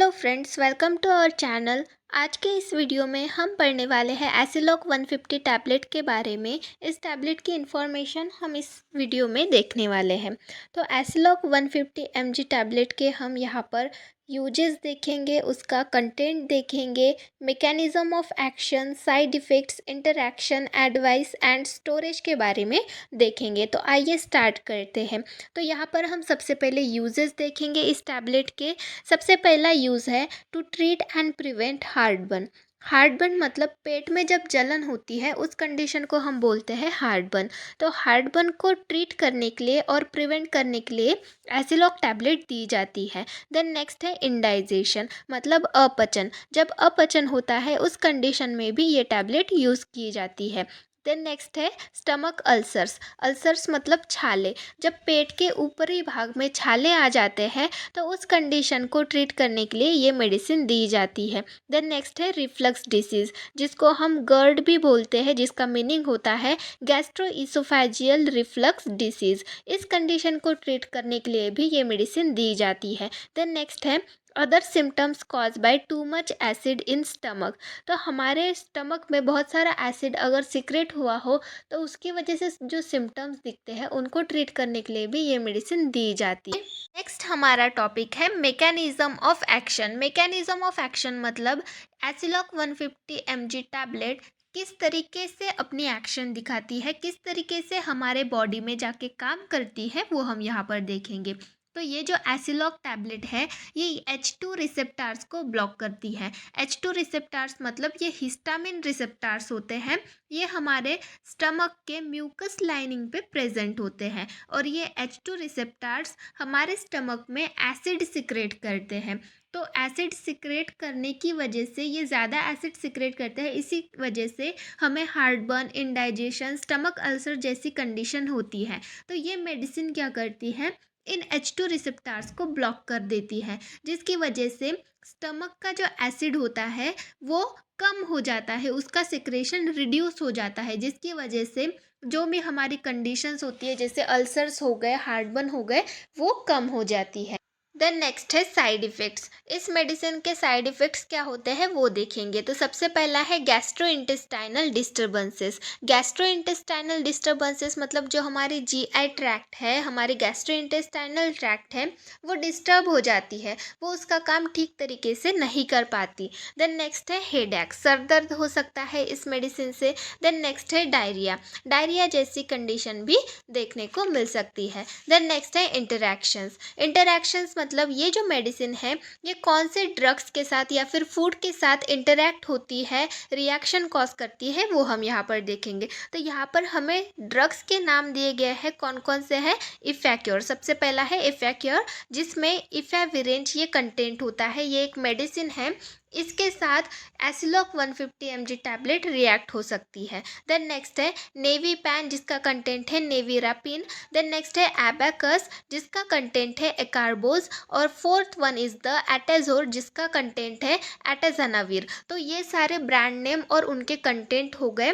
Hello friends, welcome to our channel. आज के इस वीडियो में हम पढ़ने वाले हैं एसिलॉक 150 टैबलेट के बारे में। इस टैबलेट की इंफॉर्मेशन हम इस वीडियो में देखने वाले हैं। तो एसिलॉक 150 mg टैबलेट के हम यहाँ पर यूजेस देखेंगे, उसका कंटेंट देखेंगे, mechanism of action, side effects, interaction, advice and storage के बारे में देखेंगे। तो आइए स्टार्ट करते हैं। तो यहाँ पर हम सबसे पहले यूजेस देखेंगे इस टैबलेट के। सबसे पहला यूज़ है to treat and prevent heartburn. Heartburn मतलब पेट में जब जलन होती है उस कंडीशन को हम बोलते हैं हार्टबर्न। तो हार्टबर्न को ट्रीट करने के लिए और प्रिवेंट करने के लिए एसिलॉक टैबलेट दी जाती है। देन नेक्स्ट है इंडाइजेशन मतलब अपचन। जब अपचन होता है उस कंडीशन में भी ये टैबलेट यूज़ की जाती है। देन नेक्स्ट है स्टमक अल्सर्स। अल्सर्स मतलब छाले। जब पेट के ऊपरी भाग में छाले आ जाते हैं तो उस कंडीशन को ट्रीट करने के लिए ये मेडिसिन दी जाती है। देन नेक्स्ट है रिफ्लक्स डिसीज़, जिसको हम गर्ड भी बोलते हैं, जिसका मीनिंग होता है गैस्ट्रोइसोफेजियल रिफ्लक्स डिसीज़। इस कंडीशन को ट्रीट करने के लिए भी ये मेडिसिन दी जाती है। देन नेक्स्ट है other symptoms cause by too much acid in stomach. तो हमारे स्टमक में बहुत सारा एसिड अगर सिक्रेट हुआ हो तो उसकी वजह से जो सिम्टम्स दिखते हैं उनको ट्रीट करने के लिए भी ये मेडिसिन दी जाती है। नेक्स्ट हमारा टॉपिक है mechanism of action. Mechanism of action मतलब एसिलॉक 150 mg टैबलेट किस तरीके से अपनी एक्शन दिखाती है, किस तरीके से हमारे बॉडी में जाके काम करती है, वो हम यहाँ पर देखेंगे। तो ये जो एसिलॉक टैबलेट है ये H2 रिसेप्टार्स को ब्लॉक करती है। H2 रिसेप्टार्स मतलब ये हिस्टामिन रिसेप्टार्स होते हैं। ये हमारे स्टमक के म्यूकस लाइनिंग पे प्रेजेंट होते हैं और ये H2 रिसेप्टार्स हमारे स्टमक में एसिड सिक्रेट करते हैं। तो एसिड सिक्रेट करने की वजह से ये ज़्यादा एसिड सिक्रेट करते हैं, इसी वजह से हमें हार्टबर्न, इंडाइजेशन, स्टमक अल्सर जैसी कंडीशन होती है। तो ये मेडिसिन क्या करती है, इन H2 रिसेप्टार्स को ब्लॉक कर देती है, जिसकी वजह से स्टमक का जो एसिड होता है वो कम हो जाता है, उसका सिक्रेशन रिड्यूस हो जाता है, जिसकी वजह से जो भी हमारी कंडीशंस होती है जैसे अल्सर्स हो गए, हार्टबर्न हो गए, वो कम हो जाती है। देन नेक्स्ट है साइड इफ़ेक्ट्स। इस मेडिसिन के साइड इफ़ेक्ट्स क्या होते हैं वो देखेंगे। तो सबसे पहला है गैस्ट्रोइंटेस्टाइनल डिस्टर्बेंसेस। गैस्ट्रोइंटेस्टाइनल डिस्टर्बेंसेस मतलब जो हमारी जीआई ट्रैक्ट है, हमारी गैस्ट्रोइंटेस्टाइनल ट्रैक्ट है, वो डिस्टर्ब हो जाती है, वो उसका काम ठीक तरीके से नहीं कर पाती। देन नेक्स्ट है हेडेक, सर दर्द हो सकता है इस मेडिसिन से। देन नेक्स्ट है डायरिया, डायरिया जैसी कंडीशन भी देखने को मिल सकती है। देन नेक्स्ट है इंटरैक्शंस। इंटरैक्शंस मतलब ये जो मेडिसिन है ये कौन से ड्रग्स के साथ या फिर फूड के साथ इंटरैक्ट होती है, रिएक्शन कॉज करती है, वो हम यहाँ पर देखेंगे। तो यहाँ पर हमें ड्रग्स के नाम दिए गए हैं, कौन कौन से हैं। इफेक्योर, सबसे पहला है इफेक्योर, जिसमें इफेविरेंट ये कंटेंट होता है, ये एक मेडिसिन है, इसके साथ एसिलॉक 150 mg टैबलेट रिएक्ट हो सकती है। देन नेक्स्ट है नेवी पैन, जिसका कंटेंट है नेवीरापिन। देन नेक्स्ट है एबैकस, जिसका कंटेंट है एकार्बोज। और फोर्थ वन इज द एटाजोर, जिसका कंटेंट है एटाजानावीर। तो ये सारे ब्रांड नेम और उनके कंटेंट हो गए।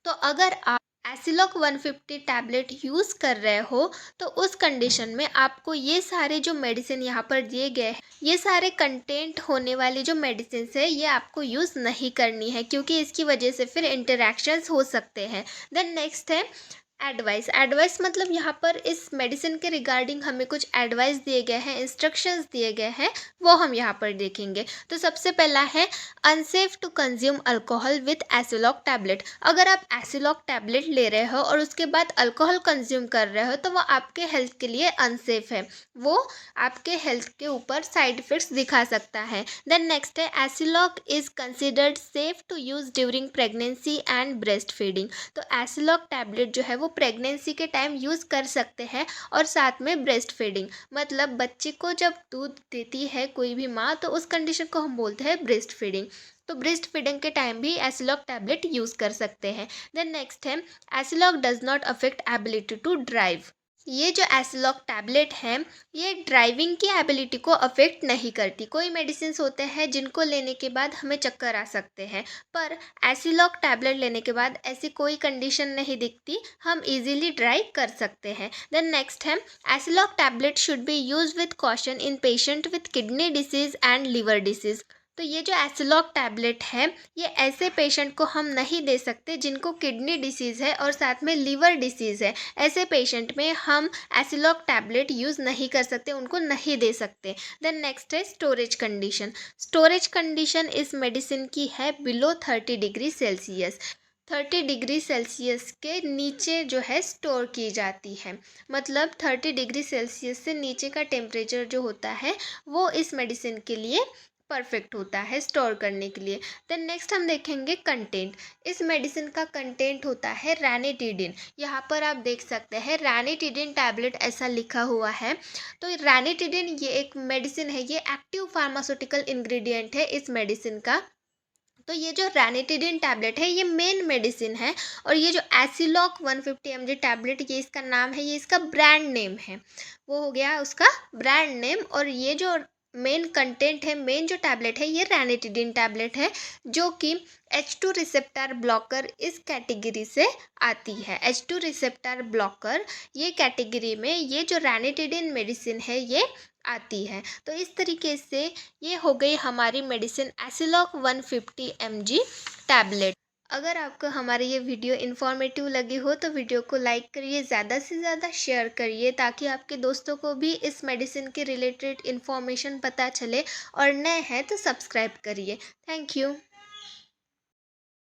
तो अगर आप एसिलॉक 150 टैबलेट यूज़ कर रहे हो तो उस कंडीशन में आपको ये सारे जो मेडिसिन यहाँ पर दिए गए हैं, ये सारे कंटेंट होने वाली जो मेडिसिन है ये आपको यूज़ नहीं करनी है, क्योंकि इसकी वजह से फिर इंटरैक्शंस हो सकते हैं। देन नेक्स्ट है एडवाइस। एडवाइस मतलब यहाँ पर इस मेडिसिन के रिगार्डिंग हमें कुछ एडवाइस दिए गए हैं, इंस्ट्रक्शंस दिए गए हैं, वो हम यहाँ पर देखेंगे। तो सबसे पहला है unsafe to consume alcohol with Aciloc tablet. अगर आप एसिलॉक टैबलेट ले रहे हो और उसके बाद अल्कोहल कंज्यूम कर रहे हो तो वो आपके हेल्थ के लिए अनसेफ है, वो आपके हेल्थ के ऊपर साइड इफ़ेक्ट्स दिखा सकता है। देन नेक्स्ट है Aciloc is considered safe to use during pregnancy and breast feeding. तो एसिलॉक टैबलेट जो है वो प्रेगनेंसी के टाइम यूज़ कर सकते हैं और साथ में ब्रेस्ट फीडिंग मतलब बच्चे को जब दूध देती है कोई भी माँ तो उस कंडीशन को हम बोलते हैं ब्रेस्ट फीडिंग। तो ब्रेस्ट फीडिंग के टाइम भी एसिलॉक टैबलेट यूज़ कर सकते हैं। देन नेक्स्ट है Aciloc does not affect ability to drive. ये जो एसिलॉक टैबलेट है ये ड्राइविंग की एबिलिटी को अफेक्ट नहीं करती। कोई मेडिसिन्स होते हैं जिनको लेने के बाद हमें चक्कर आ सकते हैं, पर एसिलॉक टैबलेट लेने के बाद ऐसी कोई कंडीशन नहीं दिखती, हम इजीली ड्राइव कर सकते हैं। देन नेक्स्ट है, Aciloc tablet should be use with caution in patient with kidney disease and liver disease. तो ये जो एसिलॉक टैबलेट है ये ऐसे पेशेंट को हम नहीं दे सकते जिनको किडनी डिसीज़ है और साथ में लिवर डिसीज़ है। ऐसे पेशेंट में हम एसिलॉक टैबलेट यूज़ नहीं कर सकते, उनको नहीं दे सकते। देन नेक्स्ट है स्टोरेज कंडीशन। स्टोरेज कंडीशन इस मेडिसिन की है below 30 degree Celsius. 30 degree Celsius के नीचे जो है स्टोर की जाती है। मतलब 30 डिग्री सेल्सियस से नीचे का टेम्परेचर जो होता है वो इस मेडिसिन के लिए परफेक्ट होता है स्टोर करने के लिए। देन नेक्स्ट हम देखेंगे कंटेंट। इस मेडिसिन का कंटेंट होता है रैनिटिडिन। यहाँ पर आप देख सकते हैं रैनिटिडिन टैबलेट ऐसा लिखा हुआ है। तो रैनिटिडिन ये एक मेडिसिन है, ये एक्टिव फार्मास्यूटिकल इंग्रेडिएंट है इस मेडिसिन का। तो ये जो रैनिटिडिन टैबलेट है ये मेन मेडिसिन है। और ये जो एसिलॉक 150 mg टैबलेट ये इसका नाम है, ये इसका ब्रांड नेम है, वो हो गया उसका ब्रांड नेम। और ये जो मेन कंटेंट है, मेन जो टैबलेट है ये रैनिटिडिन टैबलेट है, जो कि H2 रिसेप्टर ब्लॉकर इस कैटेगरी से आती है। H2 रिसेप्टर ब्लॉकर ये कैटेगरी में ये जो रैनिटिडिन मेडिसिन है ये आती है। तो इस तरीके से ये हो गई हमारी मेडिसिन एसिलॉक 150 mg टैबलेट। अगर आपको हमारी ये वीडियो इन्फॉर्मेटिव लगी हो तो वीडियो को लाइक करिए, ज़्यादा से ज़्यादा शेयर करिए ताकि आपके दोस्तों को भी इस मेडिसिन के रिलेटेड इन्फॉर्मेशन पता चले। और नए हैं तो सब्सक्राइब करिए। Thank you.